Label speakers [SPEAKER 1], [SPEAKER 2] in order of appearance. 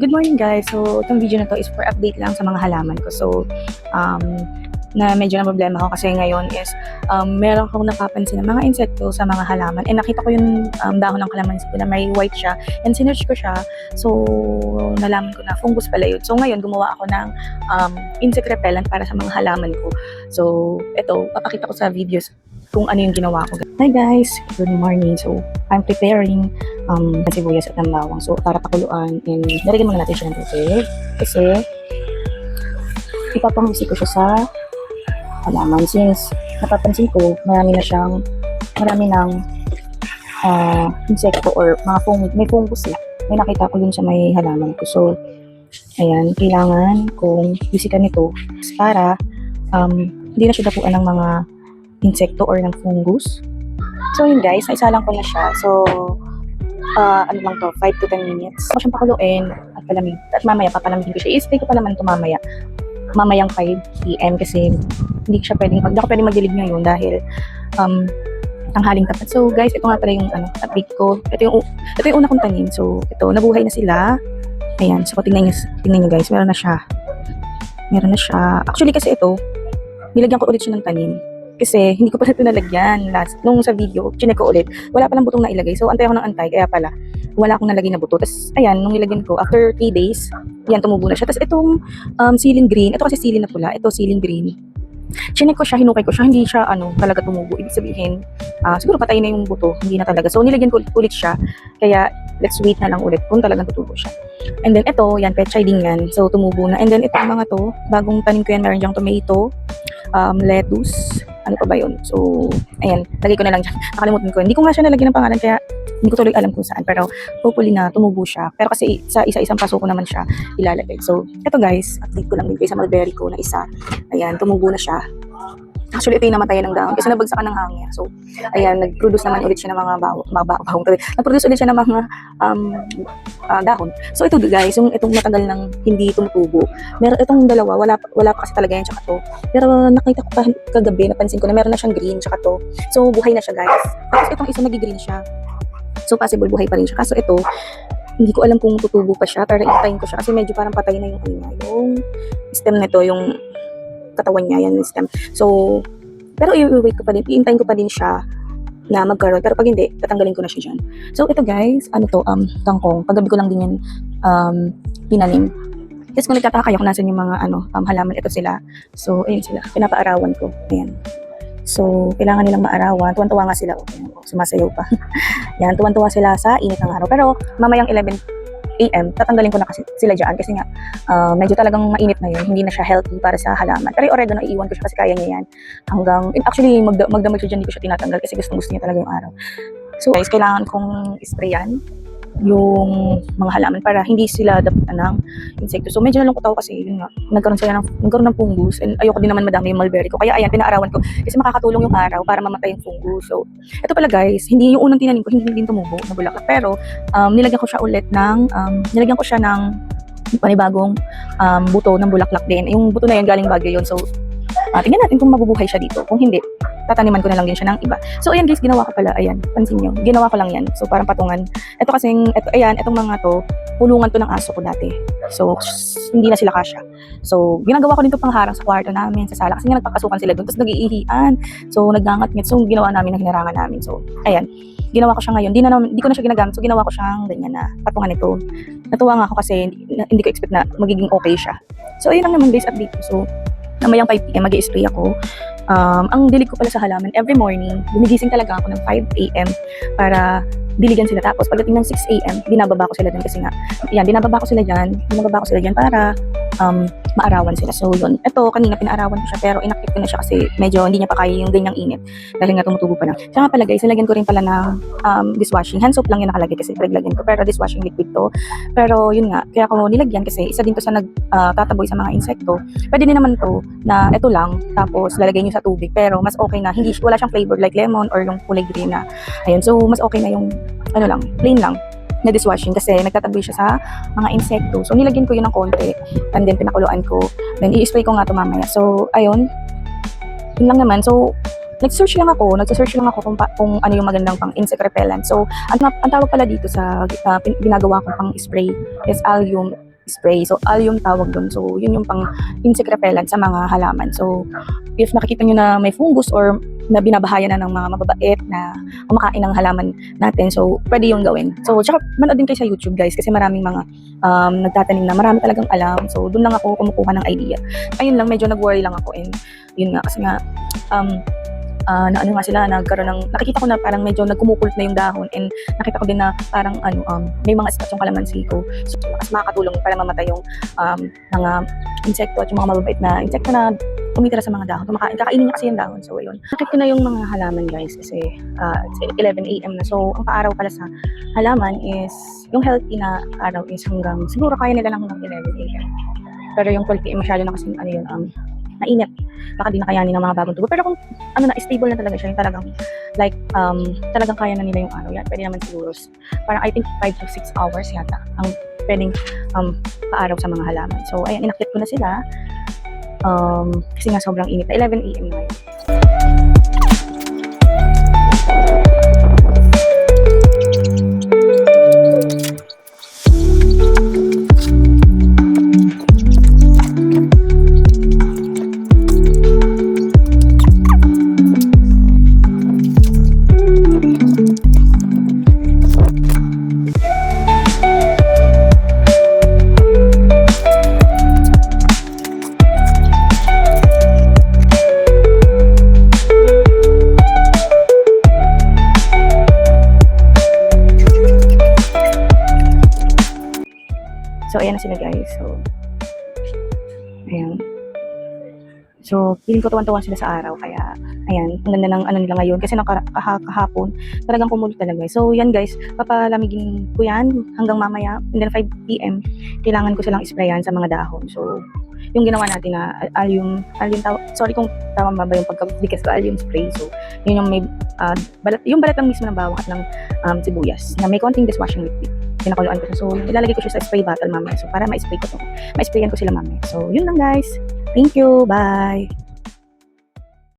[SPEAKER 1] Good morning guys! So, itong video na to is for update lang sa mga halaman ko. So, na medyo na problema ako kasi ngayon is meron akong napapansin ng mga insekto sa mga halaman. And nakita ko yung dahon ng kalamansi ko na may white siya. And sinearch ko siya. So, nalaman ko na fungus pala yun. So, ngayon gumawa ako ng insect repellent para sa mga halaman ko. So, ito, papakita ko sa videos kung ano yung ginawa ko. Hi guys! Good morning! So, I'm preparing sibuyas at ng bawang. So, para pakuluan. And nalagyan muna natin siya ng tubig. Kasi, ipapangusi ko siya sa halaman. Since, napapansin ko, marami ng insekto or mga fungus. May fungus eh. May nakita ko dun sa may halaman ko. So, ayan, kailangan kong bisikan nito para hindi na siya dapuan ng mga insekto or ng fungus. So, yun guys, naisalang ko na siya. So, ano lang to, 5 to 10 minutes. Ako siyang pakuluin at palamig. At mamaya papalamigin ko siya. I-spray ko pa naman ito mamayang 5 PM kasi hindi ko pwedeng magdilig ngayon dahil tanghaling tapat. So guys, ito nga pala yung update ko. Ito yung una kong tanim. So ito, nabuhay na sila. Ayan, so tingnan niyo guys, meron na siya. Actually kasi ito, nilagyan ko ulit siya ng tanim. Kasi hindi ko pa ito nalagyan nung sa video, chinek ko ulit. Wala palang butong na ilagay. So antay ako ng antay, kaya pala wala akong nalagay na buto. Tapos ayan, nung nilagyan ko, after 3 days, yan, tumubo na siya. Tapos itong ceiling green, ito kasi ceiling na pula, ito ceiling green. Chinek ko siya, hinukay ko siya, hindi siya talaga tumubo. Ibig sabihin, siguro patay na yung buto, hindi na talaga. So nilagyan ko ulit siya, kaya let's wait na lang ulit kung talagang tutubo siya. And then ito, yan, petchay din yan. So tumubo na. And then itong mga to, bagong tanim ko yan, meron diyang tomato, lettuce, ano pa ba yun? So, ayan, lagay ko na lang dyan. Nakalimutan ko. Hindi ko nga siya nalagyan ng pangalan, kaya hindi ko tuloy alam kung saan. Pero, hopefully na tumubo siya. Pero kasi sa isa-isang paso ko naman siya ilalagay. So, eto guys, update ko lang din sa mulberry ko na isa. Ayan, tumubo na siya. Actually, ito yung namatayan ng dahon kasi nabagsakan ng hangin. So, ayan, nag-produce naman ulit siya ng mga bahong. Nag-produce ulit siya ng mga dahon. So, ito guys, itong matagal nang hindi tumutubo. Meron itong dalawa, wala pa kasi talaga yan, tsaka to. Pero nakita ko kagabi, napansin ko na meron na siyang green, tsaka to. So, buhay na siya guys. Tapos itong isa nag-green siya. So, possible buhay pa rin siya. Kaso ito, hindi ko alam kung tutubo pa siya, pero itayin ko siya kasi medyo parang patay na yung stem nito, yung katawan niya, yan yung stem. So, pero i-wait ko pa din, iintayin ko pa din siya na magkaroon. Pero pag hindi, tatanggalin ko na siya dyan. So, ito guys, kangkong. Paggabi ko lang din yan pinanim. Kasi kung nagtataka kayo kung nasan yung mga halaman, ito sila. So, ayun sila. Pinapaarawan ko. Ayan. So, kailangan nilang maarawan. Tuwan-tuwa nga sila. Ayan, sumasayaw pa. Yan, tuwan-tuwa sila sa init ng araw. Pero, mamayang 11 AM, tatanggalin ko na kasi sila dyan kasi nga medyo talagang mainit na yun, hindi na siya healthy para sa halaman. Pero yung oregano, iiwan ko siya kasi kaya niya yan actually magdamag siya dyan, hindi ko siya tinatanggal kasi gusto niya talaga yung araw. So guys, kailangan kong isprayan yung mga halaman para hindi sila dapat ng insekto. So medyo nalungkot ako kasi yun nga, nagkaroon ng fungus and ayoko din naman madami yung mulberry ko. Kaya ayan, pinaarawan ko kasi makakatulong yung araw para mamatay yung fungus. So ito pala guys, hindi yung unang tinanim ko, hindi din tumubo na bulaklak. Pero nilagyan ko siya ulit ng panibagong buto ng bulaklak din. Yung buto na yun galing Baguio yun. So tingnan natin kung mabubuhay siya dito. Kung hindi, tataniman ko na lang din siya ng iba. So, ayan guys, ginawa ko pala. Ayan, pansin nyo. Ginawa ko lang yan. So, parang patungan. Ito kasing, itong mga to, pulungan to ng aso ko dati. So, hindi na sila kasya. So, ginagawa ko din ito pangharang sa kwarto namin, sa sala. Kasi nga nagpakasukan sila doon. Tapos nag-iihian. So, naggangat-ngat. So, ginawa namin na hinarangan namin. So, ayan. Ginawa ko siya ngayon. Di ko na siya ginagamit. So, ginawa ko siyang ganyan na patungan ito. Natuwa nga ako kasi hindi ko expect na magiging okay siya. So, ayun lang naman guys, update ko. So, namayang 5 PM, mag-i-spray ako. Ang dilig ko pala sa halaman, every morning, gumigising talaga ako ng 5 AM para diligan sila. Tapos pagdating ng 6 AM, binababa ko sila dyan kasi nga, yan, binababa ko sila dyan para maarawan sila. So yun, ito kanina pinaarawan ko siya pero inactive ko na siya kasi medyo hindi niya pa kaya yung ganyang init dahil nga tumutubo pa lang. Tsaka pala guys, nilagyan ko rin pala ng dishwashing. Hand soap lang yung nakalagay kasi lagyan ko, pero dishwashing liquid to. Pero yun nga, kaya ako nilagyan kasi isa din to sa nagtataboy sa mga insekto. Pwede din naman to na ito lang tapos lalagay niyo sa tubig, pero mas okay na wala siyang flavor like lemon or yung kulay green na ayun. So mas okay na yung plain lang na dishwashing kasi nagtataboy siya sa mga insekto. So nilagyan ko yun ng konti and then pinakuluan ko. Then i-spray ko nga ito mamaya. So ayun. Yun lang naman. So nag-search lang ako kung ano yung magandang pang insect repellent. So ang tawag pala dito sa ginagawa ko pang spray is allium spray. So, allium tawag doon. So, yun yung pang insect repellent sa mga halaman. So, if nakikita nyo na may fungus or na binabahayan na ng mga mababait na kumakain ng halaman natin, so, pwede yung gawin. So, tsaka manood din kayo sa YouTube, guys, kasi maraming mga nagtatanim na marami talagang alam. So, doon lang ako kumukuha ng idea. Ayun lang, medyo nag-worry lang ako, and yun nga, kasi nga, na ano nga sila, nagkaroon ng, nakikita ko na parang medyo nagkumukulot na yung dahon, and nakita ko din na parang may mga spots yung kalamansi ko. So, mas makakatulong para mamatay yung mga insekto at yung mga mababait na insekto na tumitira sa mga dahon. Kakainin niya kasi yung dahon. So, ayun. Nakita ko na yung mga halaman, guys, kasi it's 11 AM na. So, ang paaraw pala sa halaman is, yung healthy na araw is hanggang, siguro kaya nila lang hanggang 11 AM. Pero yung 12 PM masyado na kasi mainit. Baka di na kayanin ng mga bagong tubo. Pero kung stable na talaga siya, yung talagang like talagang kaya na nila yung araw, yan pwede naman siguro. Parang I think 5 to 6 hours yata ang pwedeng paaraw sa mga halaman. So ayan, inakyat ko na sila kasi nga sobrang init na 11 AM na yun. So, ayan na sila, guys. So, ayan. So, feeling ko tuwan-tuwan sila sa araw. Kaya, ayan, ang ganda ng nila ngayon. Kasi kahapon, talagang kumulot talaga. So, yan, guys. Papalamigin ko yan hanggang mamaya. And then 5 PM, kailangan ko silang sprayan sa mga dahon. So, yung ginawa natin na allium sorry kung tama ba yung pagkabigas ko, allium spray. So, yun yung may balat lang mismo ng bawang at ng sibuyas na may konting dishwashing liquid. Pinakuluan ko siya. So, ilalagay ko siya sa spray bottle mamaya. So, para ma-sprayan ko sila mamaya. So, yun lang, guys. Thank you. Bye.